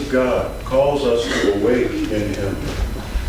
of God calls us to awake in him.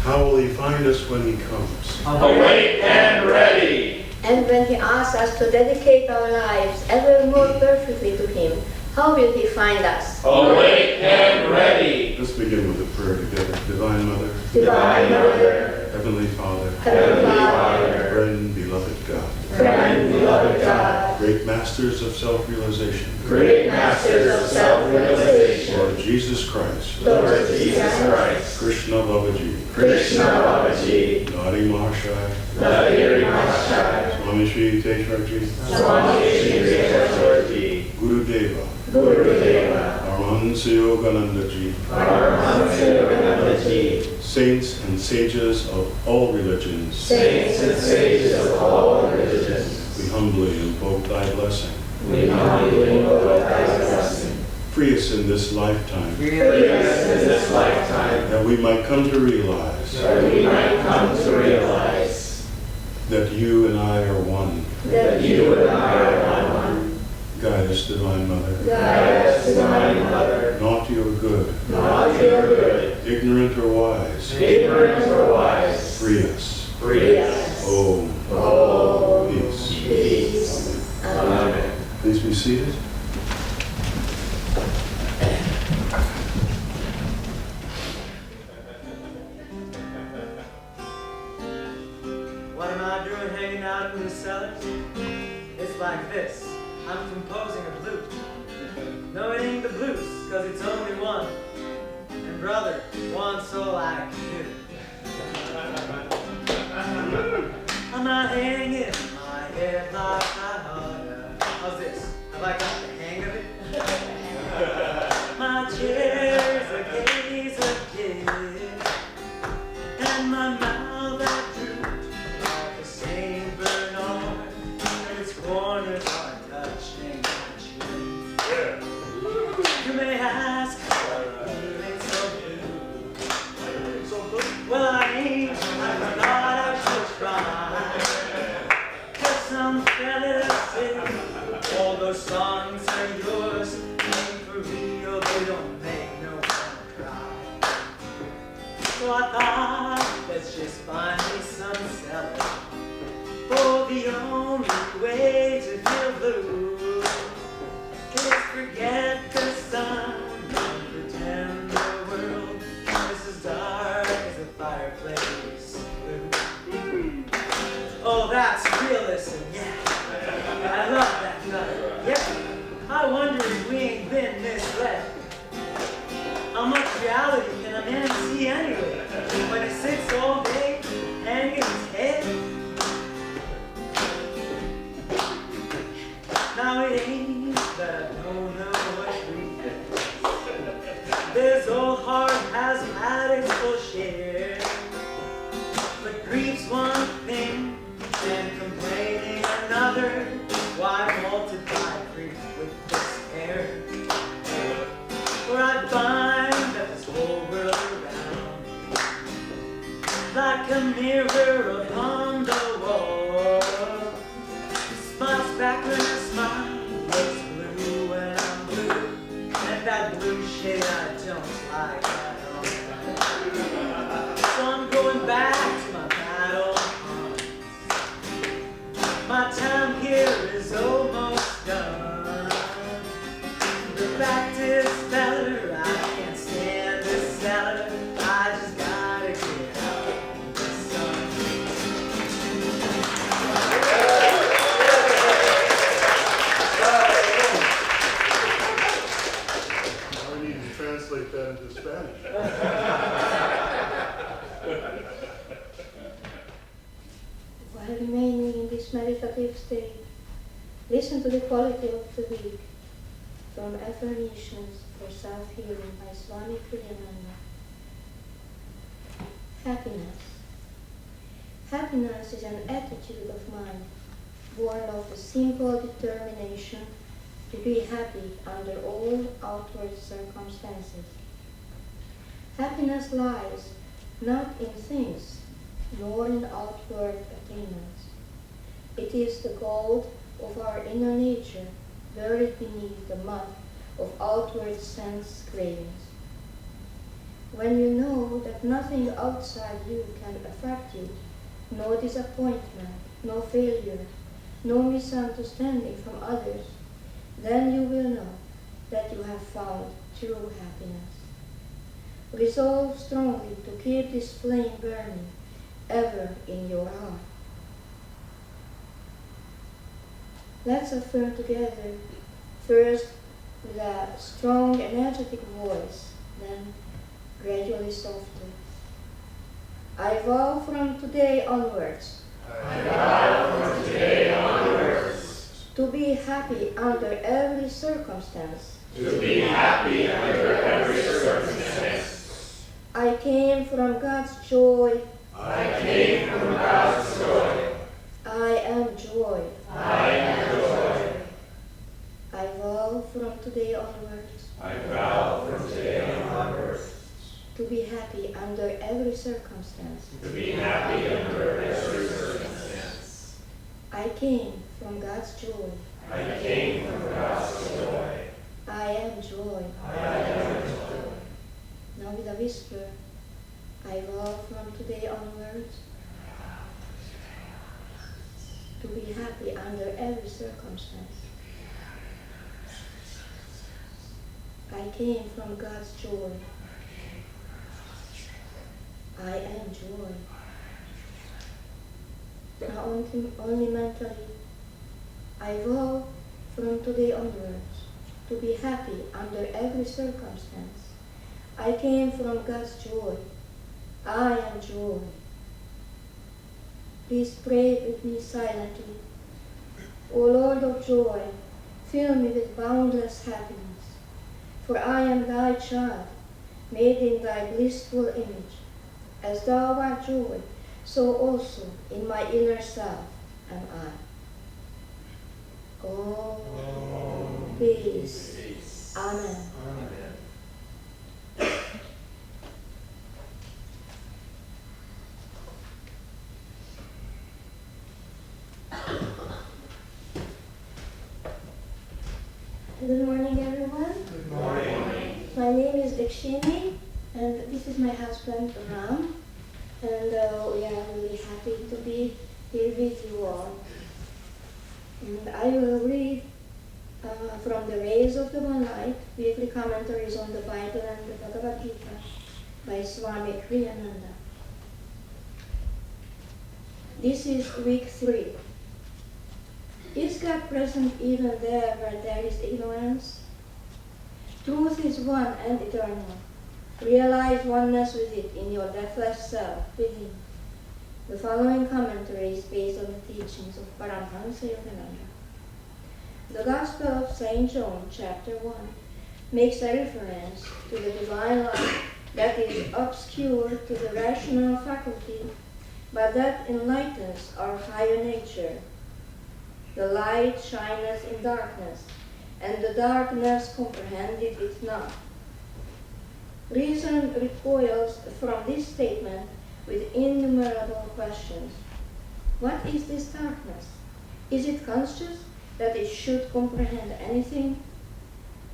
How will he find us when he comes? Awake and ready. And when he asks us to dedicate our lives ever more perfectly to him, how will he find us? Awake and ready. Let's begin with a prayer together. Divine Mother, Divine Mother, Heavenly Father, Heavenly Father, friend, beloved God, friend, beloved God, great masters of self-realization, great masters of self-realization, Lord Jesus Christ, Lord Jesus Christ, Krishna Babaji, Krishna Babaji, Nadi Mahashai, Lahiri Mahashai, Swami Shri Teshwarji, Swami Shri Teshwarji, Guru Deva, Guru Deva, Paramahansa Yoganandaji, Paramahansa Yoganandaji, saints and sages of all religions, saints and sages of all religions, we humbly invoke thy blessing. we humbly invoke thy blessing. Free us in this lifetime, Free us in this lifetime, that we might come to realize that we might come to realize that you and I are one. that you and I are one. Guide us, Divine Mother, Guide us, Divine Mother, naughty or good, not your good, ignorant or wise, ignorant or wise. free us. Free us. Om. Om. Peace. Peace. Amen. Please be seated. What am I doing hanging out in the cellar? It's like this. I'm composing a blues. No, it ain't the blues, cause it's only one. And brother, one's all I can do. I'm not hanging my head like my heart. How's this? Have I got the hang of it? My chair's a gaze of kiss, and my mouth that drooped like a Saint Bernard, and its corners are touching my chin. You may ask, why you ain't so blue? Well, I ain't. I thought I should try. 'Cause some fella said all those songs are yours, ain't for real. They don't make no one cry. So I thought, let's just find me some cellar. For the only way to feel blue is forget the sun and pretend the world is as dark as a fireplace blue. Oh, that's realism, yeah. I love that guy, yeah. I wonder if we ain't been misled. How much reality can a man see anyway when he sits all day hanging his head? Now it ain't that I don't know what grief is. This old heart has had its full share. But grief's one thing and complaining another. Why multiply grief with despair? For I find that this whole world around, like a mirror upon the wall, smiles back when I smile, looks blue when I'm blue, and that blue shade I don't like at all. So I'm going back to my battle ponds. My time here is almost done. The fact is, feller, I can't stand this cellar. I just gotta get out in the sun. Now we need to translate that into Spanish. while remaining in this meditative state, listen to the quality of the week from Affirmations for Self-Healing by Swami Ananda. Happiness. Happiness is an attitude of mind born of a simple determination to be happy under all outward circumstances. Happiness lies not in things, nor in outward attainments. It is the gold of our inner nature buried beneath the mud of outward sense cravings. when you know that nothing outside you can affect you, no disappointment, no failure, no misunderstanding from others, then you will know that you have found true happiness. Resolve strongly to keep this flame burning ever in your heart. Let's affirm together, first with a strong, energetic voice, then gradually softer. I vow from today onwards to be happy under every circumstance. I came from God's joy. I am joy. I vow from today onwards to be happy under every circumstance. I came from God's joy. I am joy. Now with a whisper, I vow from today onwards to be happy under every circumstance. I came from God's joy. I am joy. Now only mentally, I vow from today onwards to be happy under every circumstance. I came from God's joy. I am joy. Please pray with me silently. O Lord of joy, fill me with boundless happiness. For I am thy child, made in thy blissful image. As thou art joy, so also in my inner self am I. Oh, peace. Amen. Good morning, everyone. Good morning. My name is Dikshini, and this is my husband, Ram. And we are really happy to be here with you all. And I will read from the Rays of the One Light, weekly commentaries on the Bible and the Bhagavad Gita by Swami Ananda. This is week 3. Is God present even there where there is ignorance? Truth is one and eternal. Realize oneness with it in your deathless self within. The following commentary is based on the teachings of Paramhansa Yogananda. The Gospel of St. John, chapter 1, makes a reference to the divine light that is obscure to the rational faculty, but that enlightens our higher nature. The light shineth in darkness, and the darkness comprehended it not. Reason recoils from this statement with innumerable questions. What is this darkness? Is it conscious that it should comprehend anything?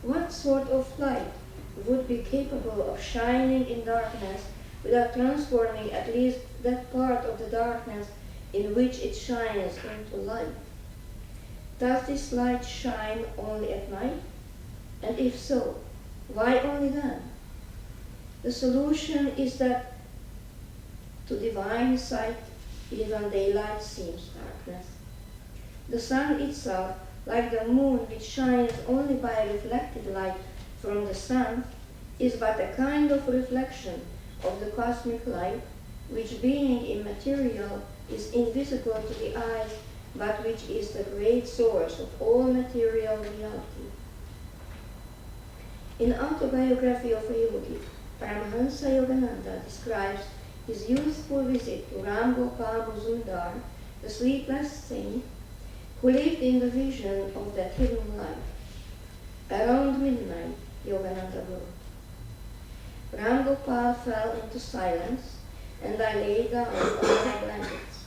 What sort of light would be capable of shining in darkness without transforming at least that part of the darkness in which it shines into light? Does this light shine only at night? And if so, why only then? The solution is that to divine sight, even daylight seems darkness. The sun itself, like the moon which shines only by reflected light from the sun, is but a kind of reflection of the cosmic light, which being immaterial is invisible to the eyes, but which is the great source of all material reality. In Autobiography of a Yogi, Paramhansa Yogananda describes his youthful visit to Ram Gopal Muzumdar, the sleepless saint, who lived in the vision of that hidden light. Around midnight, Yogananda wrote, Ram Gopal fell into silence, and I lay down on my blankets.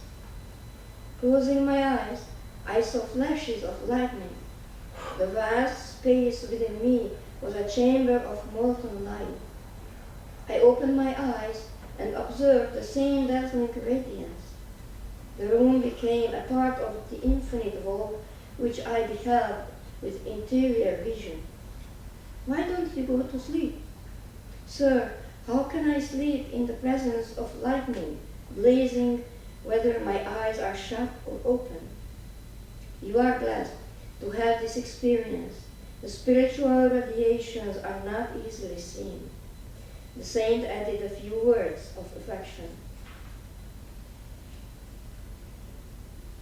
Closing my eyes, I saw flashes of lightning. The vast space within me was a chamber of molten light. I opened my eyes and observed the same dazzling radiance. The room became a part of the infinite vault which I beheld with interior vision. Why don't you go to sleep? Sir, how can I sleep in the presence of lightning, blazing, whether my eyes are shut or open? You are blessed to have this experience. The spiritual radiations are not easily seen. The saint added a few words of affection.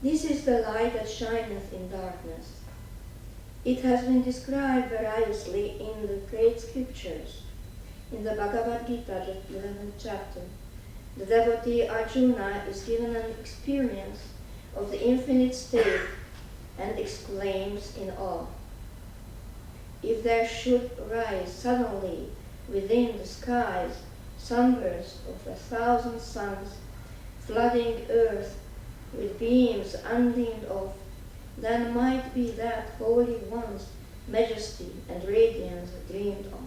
This is the light that shineth in darkness. It has been described variously in the great scriptures. In the Bhagavad Gita, the 11th chapter, the devotee Arjuna is given an experience of the infinite state and exclaims in awe, if there should rise suddenly within the skies sunbursts of 1,000 suns, flooding earth with beams undimmed of, then might be that Holy One's majesty and radiance dreamed of.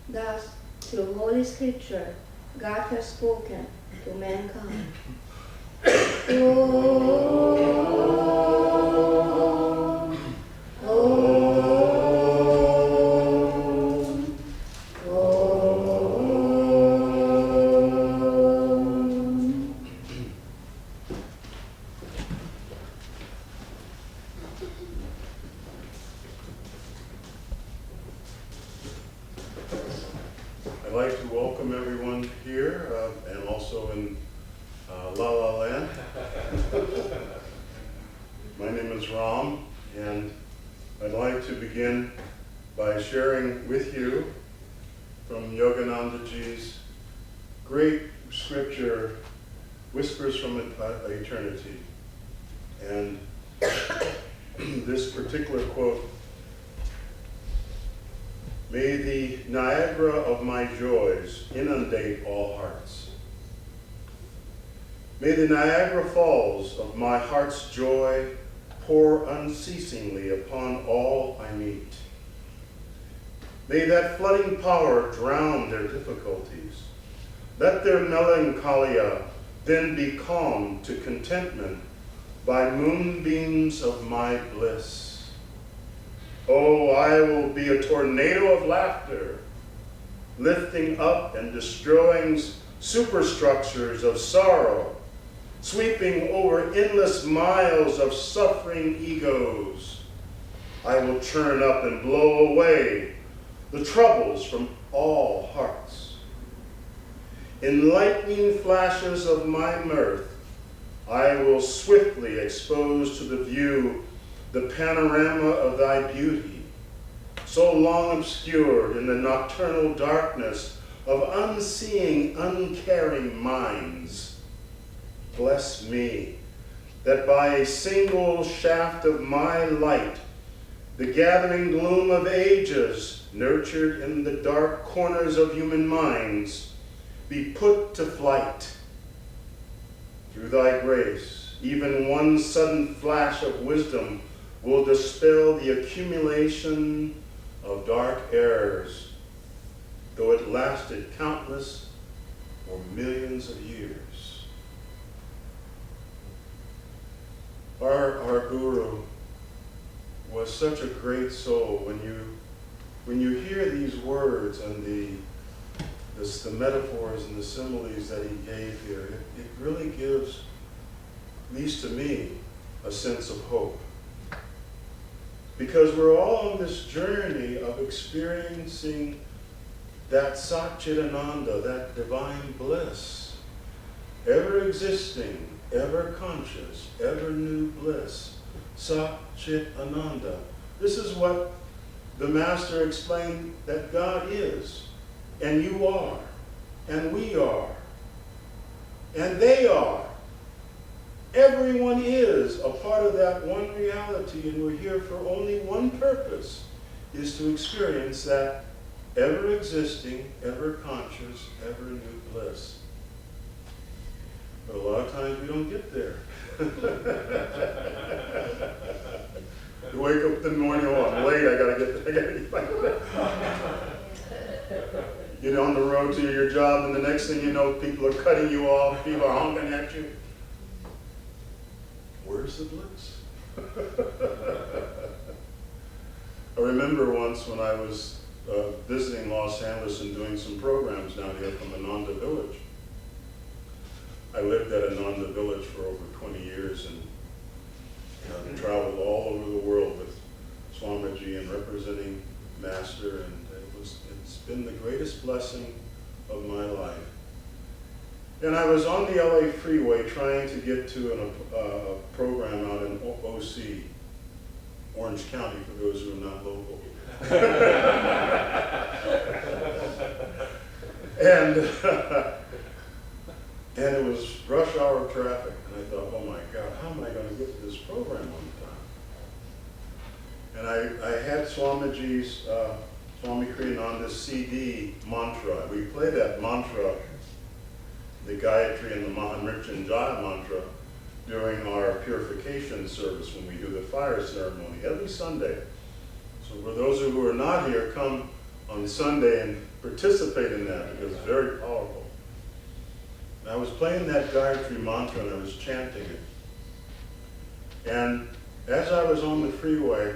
Thus, through Holy Scripture, God has spoken to mankind. Om, Om, Om. I'd like to welcome everyone here and also in La La Land. My name is Ram, and I'd like to begin by sharing with you from Yogananda Ji's great scripture, Whispers from Eternity. And this particular quote, may the Niagara of my joys inundate all hearts. May the Niagara Falls of my heart's joy pour unceasingly upon all I meet. May that flooding power drown their difficulties. Let their melancholia then be calmed to contentment by moonbeams of my bliss. Oh, I will be a tornado of laughter, lifting up and destroying superstructures of sorrow, sweeping over endless miles of suffering egos. I will churn up and blow away the troubles from all hearts. In lightning flashes of my mirth, I will swiftly expose to the view the panorama of thy beauty, so long obscured in the nocturnal darkness of unseeing, uncaring minds. Bless me, that by a single shaft of my light, the gathering gloom of ages, nurtured in the dark corners of human minds, be put to flight. Through thy grace, even one sudden flash of wisdom will dispel the accumulation of dark errors, though it lasted countless or millions of years. Our Guru was such a great soul. When you hear these words and the metaphors and the similes that he gave here, it really gives, at least to me, a sense of hope. Because we're all on this journey of experiencing that Satchitananda, that divine bliss, ever existing, ever conscious, ever new bliss, Satchitananda. This is what the Master explained that God is, and you are, and we are, and they are. Everyone is a part of that one reality, and we're here for only one purpose, is to experience that ever-existing, ever-conscious, ever-new bliss. But a lot of times we don't get there. You wake up in the morning, oh, I'm late, I gotta get You're on the road to your job, and the next thing you know, people are cutting you off, people are honking at you. Where's the bliss? I remember once when I was visiting Los Angeles and doing some programs down here from Ananda Village. I lived at Ananda Village for over 20 years and traveled all over the world with Swamiji and representing Master, and it's been the greatest blessing of my life. And I was on the LA freeway trying to get to a program out in OC, Orange County, for those who are not local. And it was rush hour traffic, and I thought, oh my God, how am I going to get to this program on time? And I had Swamiji's, Swami Kriyananda's CD mantra. We play that mantra, the Gayatri and the Mahamrityunjaya mantra, during our purification service when we do the fire ceremony every Sunday. So for those who are not here, come on Sunday and participate in that, because it's very powerful. And I was playing that Gayatri mantra and I was chanting it. And as I was on the freeway,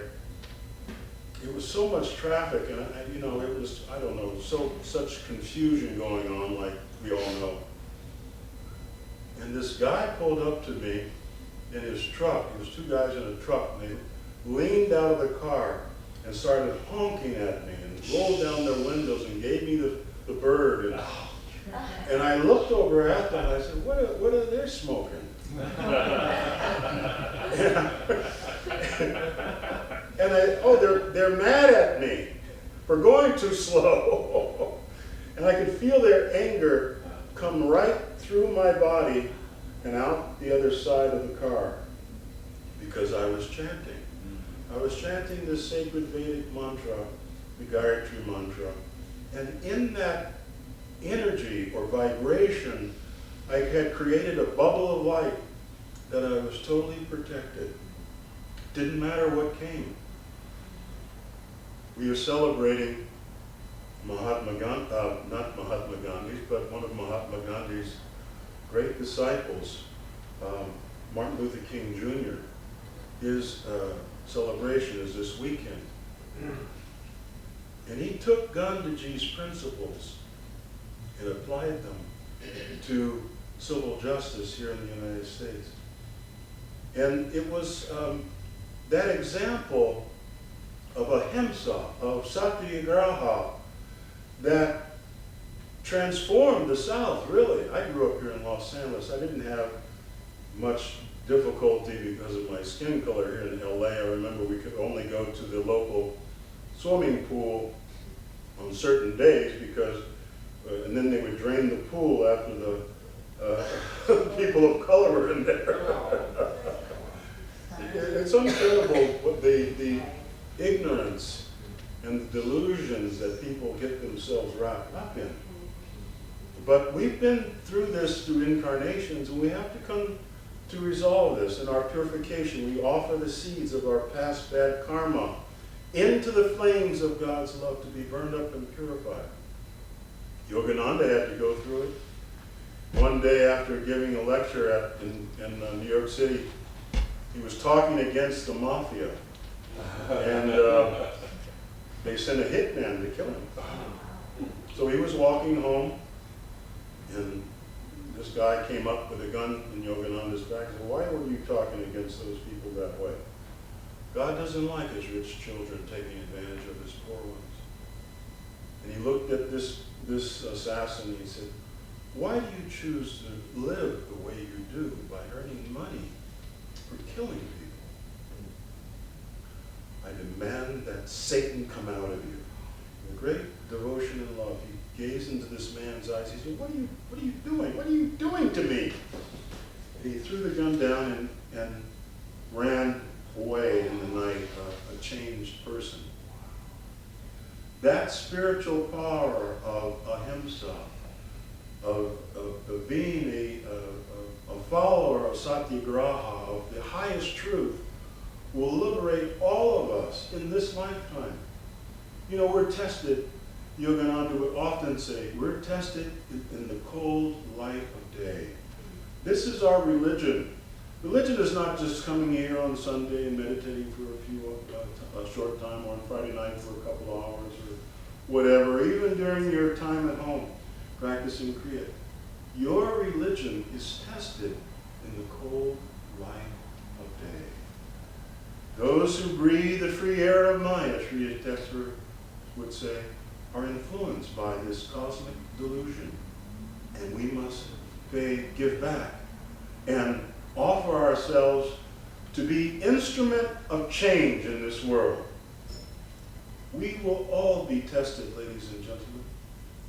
it was so much traffic, and it was, I don't know, such confusion going on, like we all know. And this guy pulled up to me in his truck. There was two guys in a truck, and they leaned out of the car and started honking at me and rolled down their windows and gave me the bird. And I looked over at them and I said, what are they smoking? And they're mad at me for going too slow. And I could feel their anger come right through my body and out the other side of the car, because I was chanting. I was chanting this sacred Vedic mantra, the Gayatri mantra, and in that energy or vibration, I had created a bubble of light that I was totally protected. Didn't matter what came. We were celebrating Mahatma Gandhi, not Mahatma Gandhi's, but one of Mahatma Gandhi's great disciples, Martin Luther King Jr. His celebration is this weekend. And he took Gandhiji's principles and applied them to civil justice here in the United States. And it was that example of ahimsa, of satyagraha, that transformed the South, really. I grew up here in Los Angeles. I didn't have much difficulty because of my skin color here in LA. I remember we could only go to the local swimming pool on certain days because, and then they would drain the pool after the people of color were in there. It's unbearable what the ignorance and the delusions that people get themselves wrapped up in. But we've been through this through incarnations, and we have to come to resolve this. In our purification, we offer the seeds of our past bad karma into the flames of God's love to be burned up and purified. Yogananda had to go through it. One day after giving a lecture in New York City, he was talking against the mafia. And they sent a hitman to kill him. So he was walking home, and this guy came up with a gun in Yogananda's back and said, "Why were you talking against those people that way? God doesn't like his rich children taking advantage of his poor ones." And he looked at this assassin and he said, "Why do you choose to live the way you do by earning money for killing people? I demand that Satan come out of you." With great devotion and love, he gazed into this man's eyes. He said, what are you doing? What are you doing to me?" And he threw the gun down and ran away in the night, a changed person. That spiritual power of ahimsa, of being a follower of satyagraha, of the highest truth, will liberate all of us in this lifetime. You know, we're tested Yogananda would often say, we're tested in the cold light of day. This is our religion. Religion is not just coming here on Sunday and meditating for a short time, or on Friday night for a couple of hours, or whatever, even during your time at home practicing Kriya. Your religion is tested in the cold light of day. Those who breathe the free air of Maya, Sri Yukteswar would say, are influenced by this cosmic delusion. And we must give back and offer ourselves to be instrument of change in this world. We will all be tested, ladies and gentlemen.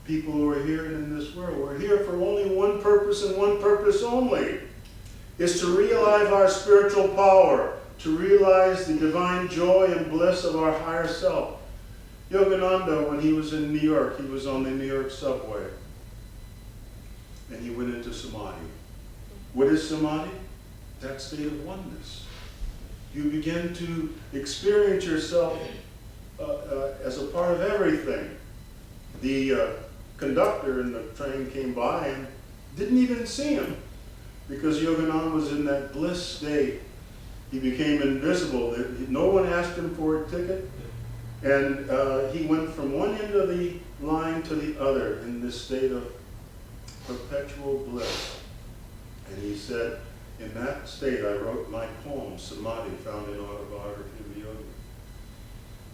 People who are here in this world, we're here for only one purpose and one purpose only, is to realize our spiritual power, to realize the divine joy and bliss of our higher self. Yogananda, when he was in New York, he was on the New York subway, and he went into samadhi. What is samadhi? That state of oneness. You begin to experience yourself as a part of everything. The conductor in the train came by and didn't even see him, because Yogananda was in that bliss state. He became invisible. No one asked him for a ticket. And he went from one end of the line to the other in this state of perpetual bliss. And he said, in that state I wrote my poem, Samadhi, found in Autobiography of a Yogi.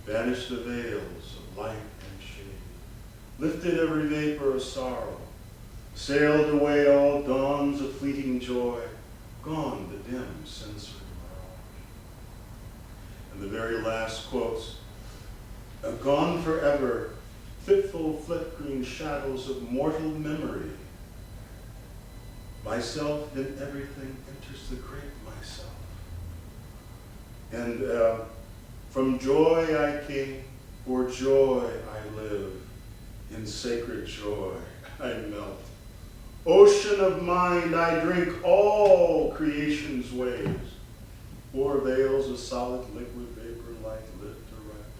Banished the veils of light and shade, lifted every vapor of sorrow, sailed away all dawns of fleeting joy, gone the dim sensory mirage. And the very last quotes, gone forever, fitful flickering shadows of mortal memory. Myself in everything enters the great myself. And from joy I came, for joy I live, in sacred joy I melt. Ocean of mind I drink all creation's waves, o'er veils of solid liquid vapor like lit to right.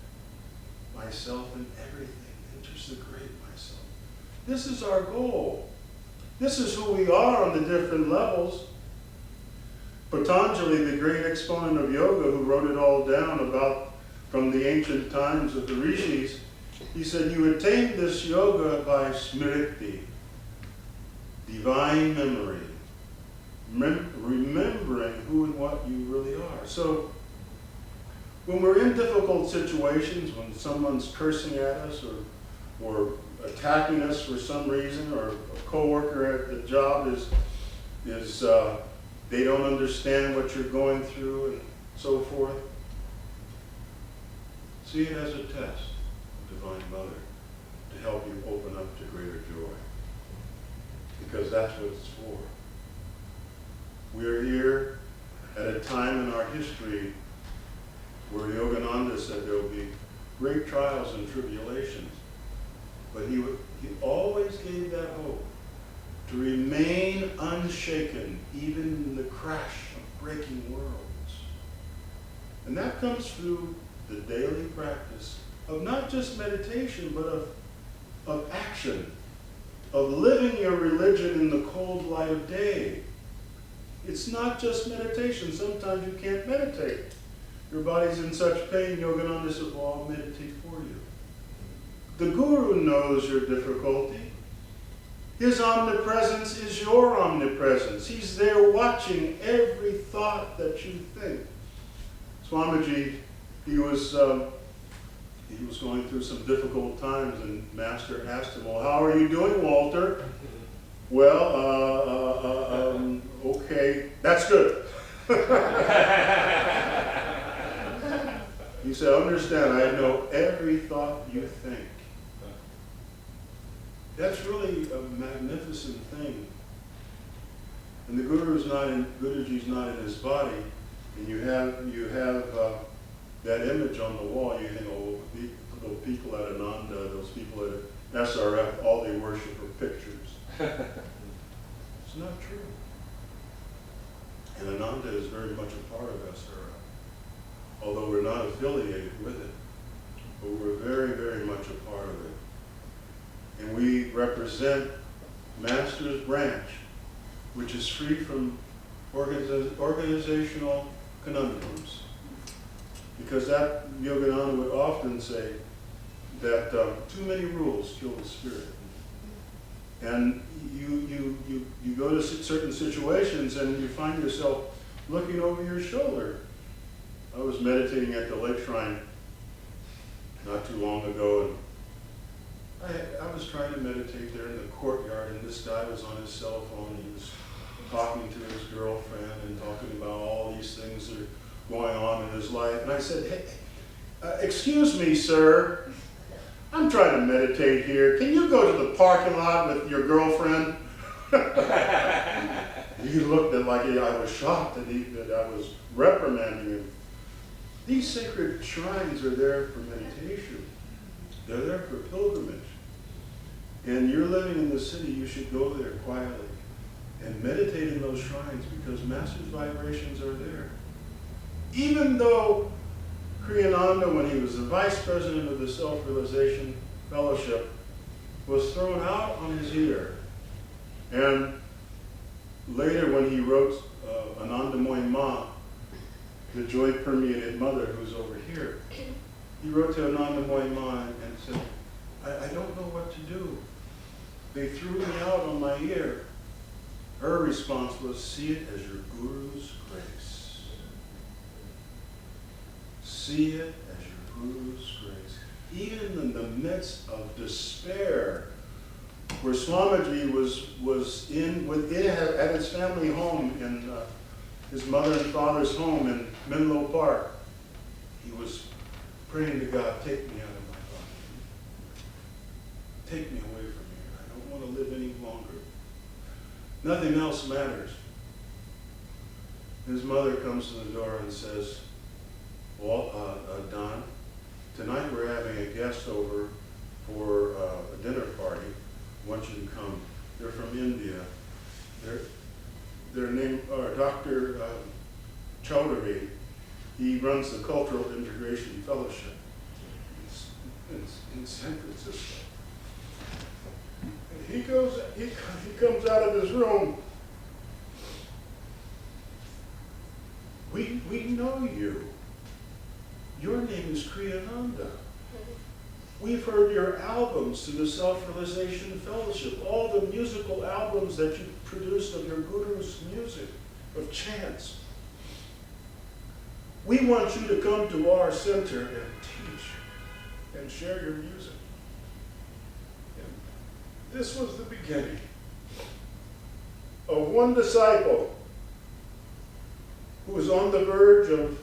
Myself in everything enters the great myself. This is our goal. This is who we are on the different levels. Patanjali, the great exponent of yoga, who wrote it all down about from the ancient times of the rishis, he said, you attain this yoga by smriti, divine memory, remembering who and what you really are. So when we're in difficult situations, when someone's cursing at us or attacking us for some reason, or a coworker at the job is they don't understand what you're going through and so forth, see it as a test of Divine Mother to help you open up to greater joy, because that's what it's for. We're here at a time in our history where Yogananda said there will be great trials and tribulations. But he always gave that hope, to remain unshaken even in the crash of breaking worlds. And that comes through the daily practice of not just meditation, but of action, of living your religion in the cold light of day. It's not just meditation. Sometimes you can't meditate. Your body's in such pain, Yogananda said, well, I'll meditate for you. The Guru knows your difficulty. His omnipresence is your omnipresence. He's there watching every thought that you think. Swamiji, he was going through some difficult times, and Master asked him, well, how are you doing, Walter? Well, okay, that's good. He said, understand, I know every thought you think. That's really a magnificent thing. And the Guruji's not in his body, and you have that image on the wall. You think, oh, those people at Ananda, those people at SRF, all they worship are pictures. It's not true. And Ananda is very much a part of SRF, although we're not affiliated with it, but we're very, very much a part of it. And we represent Master's branch, which is free from organizational conundrums. Because that Yogananda would often say that too many rules kill the spirit. And you go to certain situations and you find yourself looking over your shoulder. I was meditating at the lake shrine not too long ago, and I was trying to meditate there in the courtyard, and this guy was on his cell phone. He was talking to his girlfriend and talking about all these things that are going on in his life. And I said, hey, excuse me, sir. I'm trying to meditate here. Can you go to the parking lot with your girlfriend? He looked at like I was shocked that I was reprimanding him. These sacred shrines are there for meditation. They're there for pilgrimage. And you're living in the city, you should go there quietly and meditate in those shrines because Master's vibrations are there. Even though Kriyananda, when he was the vice president of the Self-Realization Fellowship, was thrown out on his ear. And later when he wrote Anandamoy Ma, the joy-permeated mother who's over here, he wrote to Anandamoy Ma and said, I don't know what to do. They threw me out on my ear. Her response was, see it as your Guru's grace. See it as your Guru's grace. Even in the midst of despair, where Swamiji was at his family home, in his mother and father's home in Menlo Park, he was praying to God, take me out of my body. Take me away from here. I don't want to live any longer. Nothing else matters. His mother comes to the door and says, well, Don, tonight we're having a guest over for a dinner party. I want you to come. They're from India. Their name, Dr. Chowdhury. He runs the Cultural Integration Fellowship in San Francisco. And he comes out of his room. We know you. Your name is Kriyananda. We've heard your albums through the Self-Realization Fellowship, all the musical albums that you produced of your Guru's music, of chants. We want you to come to our center and teach and share your music. And this was the beginning of one disciple who was on the verge of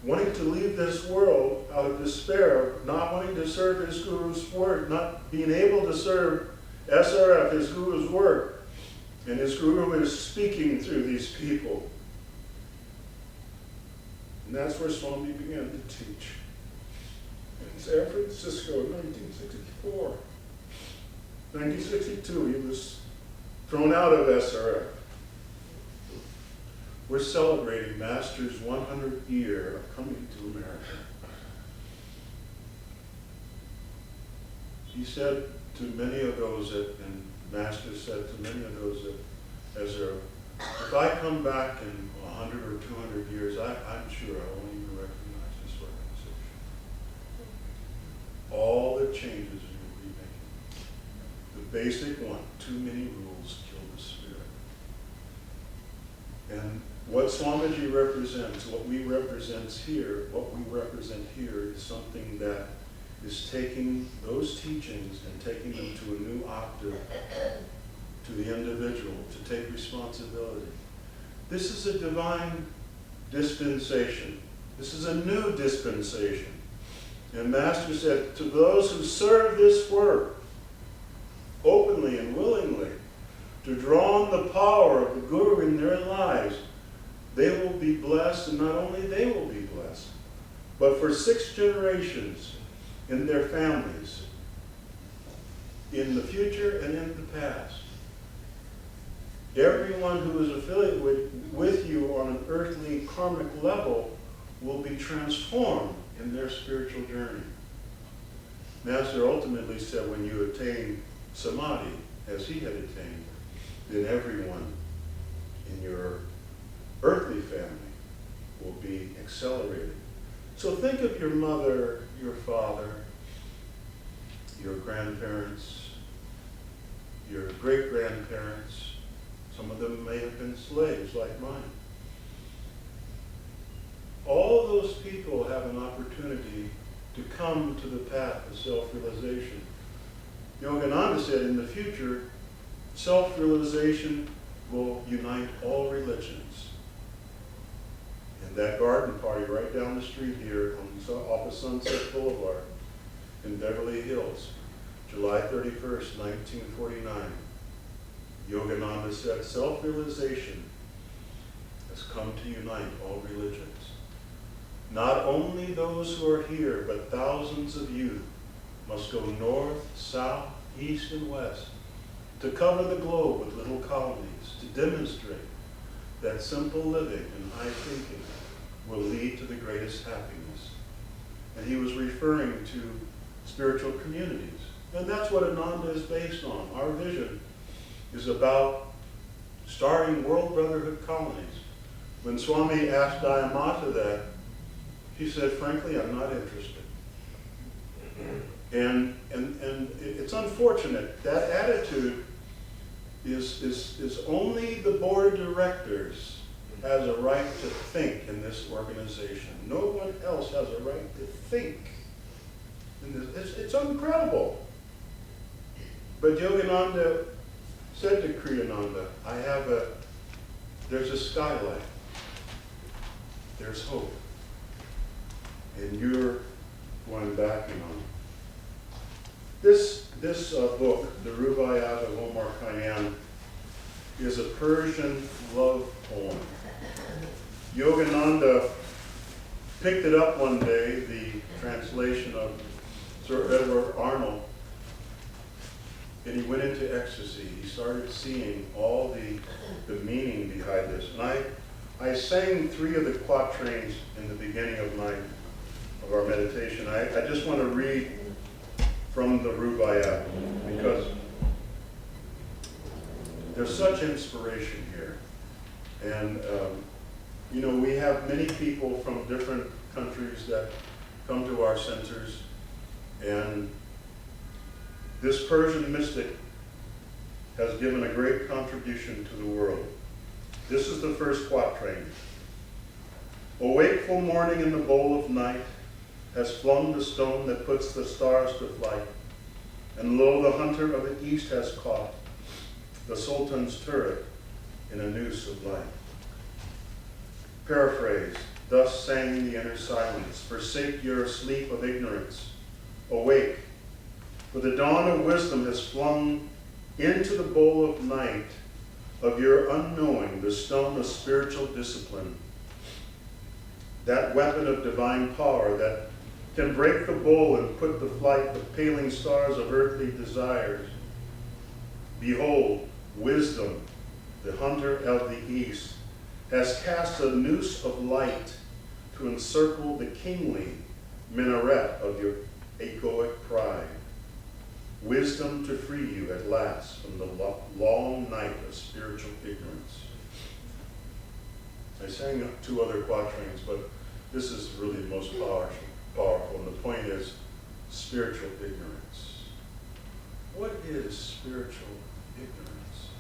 wanting to leave this world out of despair, not wanting to serve his Guru's work, not being able to serve SRF, his Guru's work. And his Guru is speaking through these people. And that's where Swami began to teach. In San Francisco in 1964. 1962, he was thrown out of SRF. We're celebrating Master's 100th year of coming to America. He said to many of those and Master said to many of those if I come back in 100 or 200 years, I'm sure I won't even recognize this organization. All the changes you will be making. The basic one, too many rules kill the spirit. And what Swamiji represents, what we represent here is something that is taking those teachings and taking them to a new octave, to the individual, to take responsibility. This is a divine dispensation. This is a new dispensation. And Master said, to those who serve this work openly and willingly, to draw on the power of the Guru in their lives, they will be blessed, and not only they will be blessed, but for 6 generations in their families, in the future and in the past. Everyone who is affiliated with you on an earthly karmic level will be transformed in their spiritual journey. Master ultimately said, when you attain samadhi, as he had attained, then everyone in your earthly family will be accelerated. So think of your mother, your father, your grandparents, your great-grandparents. Some of them may have been slaves like mine. All those people have an opportunity to come to the path of self-realization. Yogananda said in the future, self-realization will unite all religions. And that garden party right down the street here off of Sunset Boulevard in Beverly Hills, July 31st, 1949, Yogananda said, self-realization has come to unite all religions. Not only those who are here, but thousands of you must go north, south, east, and west to cover the globe with little colonies, to demonstrate that simple living and high thinking will lead to the greatest happiness. And he was referring to spiritual communities. And that's what Ananda is based on. Our vision is about starting world brotherhood colonies. When Swami asked Dayamata that, he said, frankly, I'm not interested. And it's unfortunate. That attitude is only the board of directors has a right to think in this organization. No one else has a right to think in this. It's incredible. But Yogananda said to Kriyananda, there's a skylight. There's hope. And you're going back on. This book, the Rubaiyat of Omar Khayyam, is a Persian love poem. Yogananda picked it up one day, the translation of Sir Edward Arnold, and he went into ecstasy. He started seeing all the meaning behind this. And I sang 3 of the quatrains in the beginning of our meditation. I just want to read from the Rubaiyat because there's such inspiration here. And we have many people from different countries that come to our centers, and this Persian mystic has given a great contribution to the world. This is the first quatrain. A wakeful morning in the bowl of night has flung the stone that puts the stars to flight, and lo, the hunter of the east has caught the Sultan's turret in a noose of light. Paraphrase, thus sang the inner silence, forsake your sleep of ignorance, awake, for the dawn of wisdom has flung into the bowl of night of your unknowing the stone of spiritual discipline, that weapon of divine power that can break the bowl and put to flight the paling stars of earthly desires. Behold, wisdom, the hunter of the east, has cast a noose of light to encircle the kingly minaret of your egoic pride. Wisdom to free you at last from the long night of spiritual ignorance. I sang 2 other quatrains, but this is really the most powerful, and the point is spiritual ignorance. What is spiritual ignorance?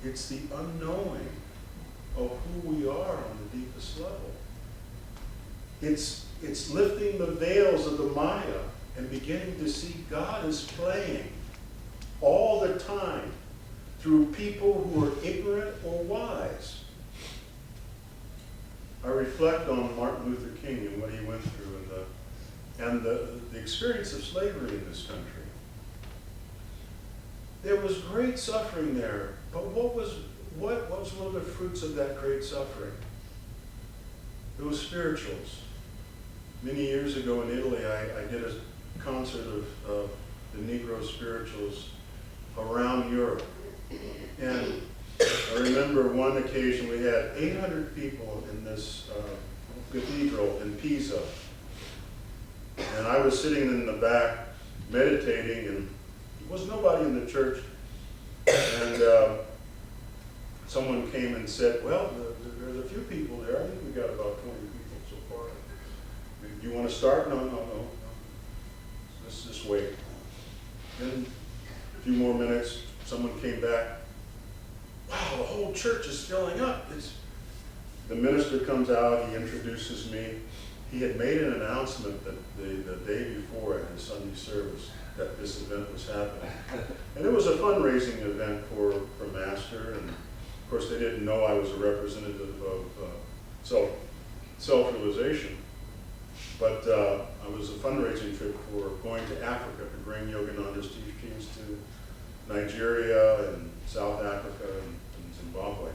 It's the unknowing of who we are on the deepest level. It's lifting the veils of the Maya and beginning to see God is playing all the time through people who are ignorant or wise. I reflect on Martin Luther King and what he went through and the experience of slavery in this country. There was great suffering there, but what was one of the fruits of that great suffering? It was spirituals. Many years ago in Italy, I did a concert of the Negro spirituals around Europe. And I remember one occasion we had 800 people in this cathedral in Pisa. And I was sitting in the back meditating, and there was nobody in the church. And someone came and said, well, there's a few people there. I think we got about 20 people so far. Do you want to start? No. Let's just wait. Then a few more minutes, someone came back. Wow, the whole church is filling up. The minister comes out, he introduces me. He had made an announcement that the day before at his Sunday service that this event was happening. And it was a fundraising event for Master, and of course they didn't know I was a representative of self-realization. But I was a fundraising trip for going to Africa to bring Yogananda's teachings to Nigeria and South Africa and Zimbabwe.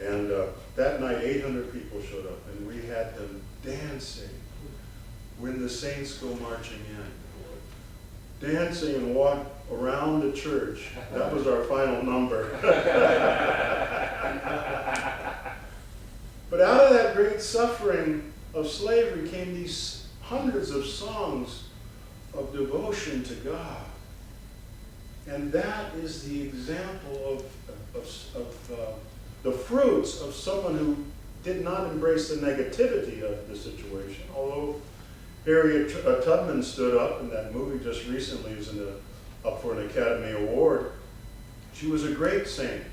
And that night, 800 people showed up, and we had them dancing when the saints go marching in. Dancing and walk around the church. That was our final number. But out of that great suffering of slavery came these hundreds of songs of devotion to God. And that is the example of the fruits of someone who did not embrace the negativity of the situation. Although Harriet Tubman stood up in that movie just recently, is up for an Academy Award. She was a great saint.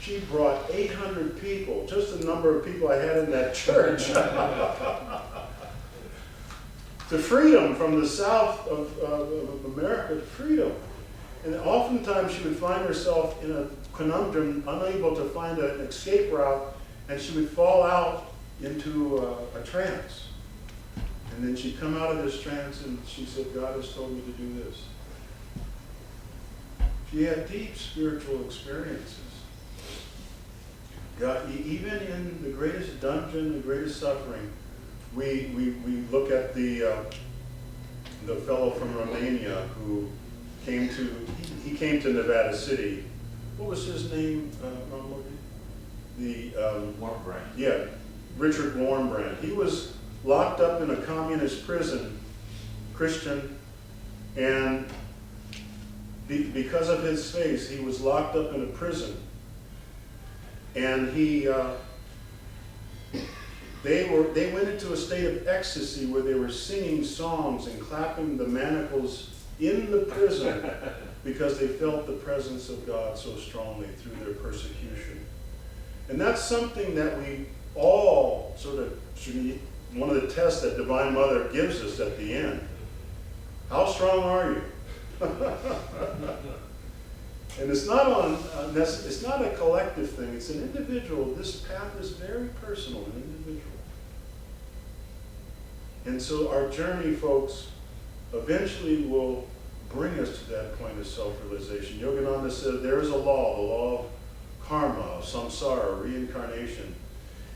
She brought 800 people, just the number of people I had in that church, to freedom from the south of America, to freedom. And oftentimes she would find herself in a conundrum, unable to find an escape route, and she would fall out into a trance. And then she'd come out of this trance and she said, God has told me to do this. She had deep spiritual experiences. God, even in the greatest dungeon, the greatest suffering, we look at the fellow from Romania who came to Nevada City. What was his name? Warmbrand. Yeah, Richard Warmbrand. He was locked up in a communist prison, Christian, and because of his faith, he was locked up in a prison. And they went into a state of ecstasy where they were singing songs and clapping the manacles in the prison because they felt the presence of God so strongly through their persecution. And that's something that we all sort of should need. One of the tests that Divine Mother gives us at the end. How strong are you? And it's not a collective thing, it's an individual. This path is very personal and individual. And so our journey, folks, eventually will bring us to that point of self-realization. Yogananda said there is a law, the law of karma, of samsara, reincarnation.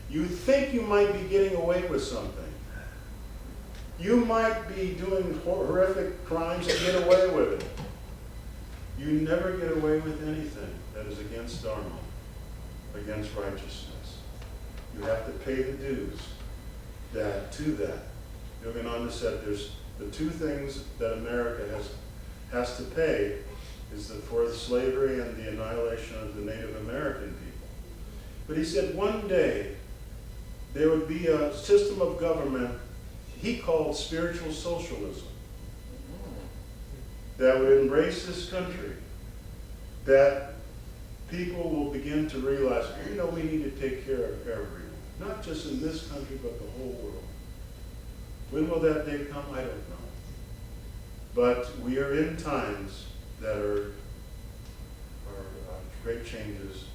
You think you might be getting away with something. You might be doing horrific crimes and get away with it. You never get away with anything that is against Dharma, against righteousness. You have to pay the dues to that. Yogananda said there's the two things that America has to pay is for the slavery and the annihilation of the Native American people. But he said one day there would be a system of government he called spiritual socialism that would embrace this country, that people will begin to realize, we need to take care of everyone, not just in this country, but the whole world. When will that day come? I don't know. But we are in times that are great changes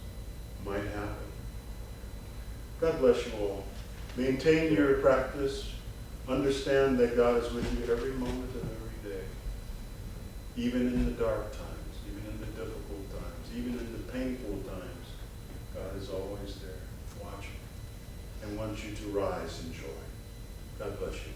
might happen. God bless you all. Maintain your practice. Understand that God is with you every moment of every day. Even in the dark times, even in the difficult times, even in the painful times, God is always there, watching, and wants you to rise in joy. God bless you.